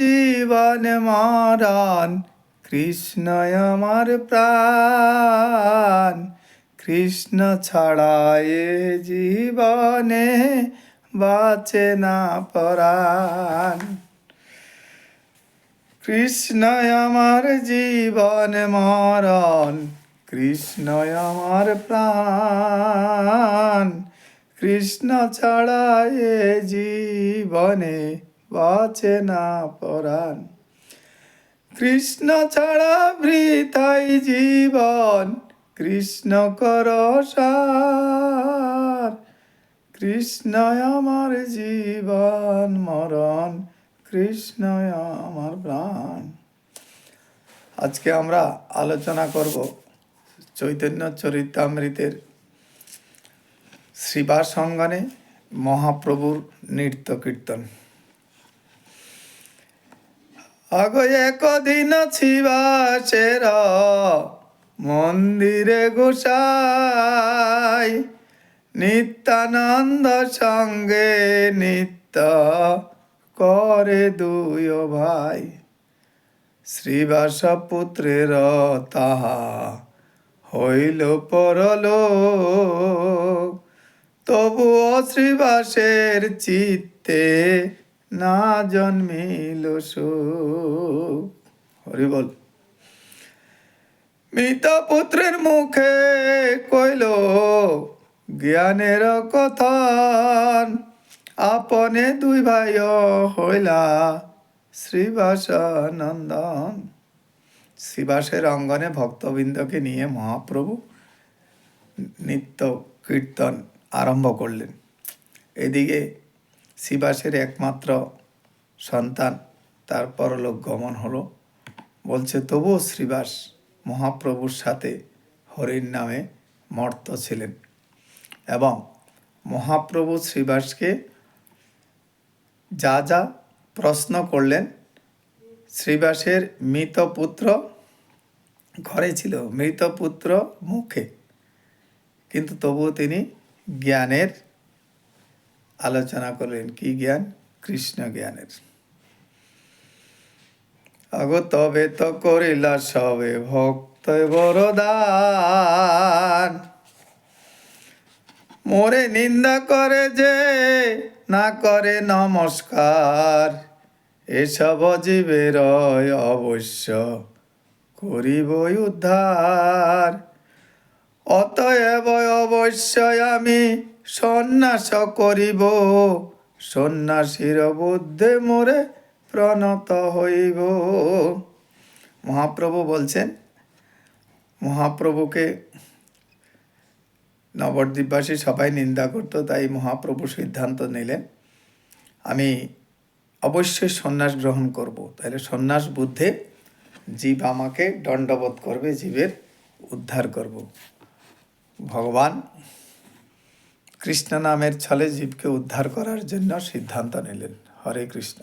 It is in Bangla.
জীবন মরণ, কৃষ্ণই আমার প্রাণ। কৃষ্ণ ছাড়া এ জীবনে বাঁচে না পরাণ। কৃষ্ণই আমার জীবন মরণ, কৃষ্ণই আমার প্রাণ। কৃষ্ণ ছাড়া এ জীবনে বাঁচে না পরাণ। কৃষ্ণ ছাড়া বৃথাই জীবন, কৃষ্ণ কর সার। কৃষ্ণই আমার জীবন মরণ, কৃষ্ণই আমার প্রাণ। আজকে আমরা আলোচনা করব চৈতন্য চরিতামৃতের শ্রীবাস অঙ্গনে মহাপ্রভুর নৃত্য কীর্তন। আগো একদিন শ্রীবাসের মন্দিরে গোসাই, নিত্যানন্দ সঙ্গে নিত্য করে দুই ভাই। শ্রীবাস পুত্রের তাহা হইল পরলোক, তবুও শ্রীবাসের চিত্তে না জন্মিল সুখ। হরি বল। মৃত পুত্রের মুখে কইল জ্ঞানের কথন, আপনে দুই ভাই হইলা শ্রীবাস নন্দন। শ্রীবাসের অঙ্গনে ভক্তবৃন্দকে নিয়ে মহাপ্রভু নিত্য কীর্তন আরম্ভ করলেন। এদিকে শ্রীবাসের একমাত্র সন্তান, তার পরলোক গমন হলো। বলছে তবুও শ্রীবাস মহাপ্রভুর সাথে হরির নামে মর্ত ছিলেন এবং মহাপ্রভু শ্রীবাসকে যা যা প্রশ্ন করলেন, শ্রীবাসের মৃত পুত্র ঘরে ছিল, মৃত পুত্র মুখে, কিন্তু তবুও তিনি জ্ঞানের আলোচনা করলেন। কি জ্ঞান? কৃষ্ণ জ্ঞানের। আগো তবে তো করিলা সবে ভক্ত বরদান, মোরে নিন্দা করে যে না করে নমস্কার। এসব জীবের অবশ্য করিবই উদ্ধার। অতএব অবশ্যই আমি সন্ন্যাস করিব, সন্ন্যাসীর বুদ্ধে মোরে প্রণত হইব। মহাপ্রভু বলছেন, মহাপ্রভুকে নবদ্বীপবাসী সবাই নিন্দা করত, তাই মহাপ্রভু সিদ্ধান্ত নিলেন আমি অবশ্যই সন্ন্যাস গ্রহণ করব। তাহলে সন্ন্যাস বুদ্ধে জীব আমাকে দণ্ডবোধ করবে, জীবের উদ্ধার করব। ভগবান কৃষ্ণ নামের ছলে জীবকে উদ্ধার করার জন্য সিদ্ধান্ত নিলেন। হরে কৃষ্ণ।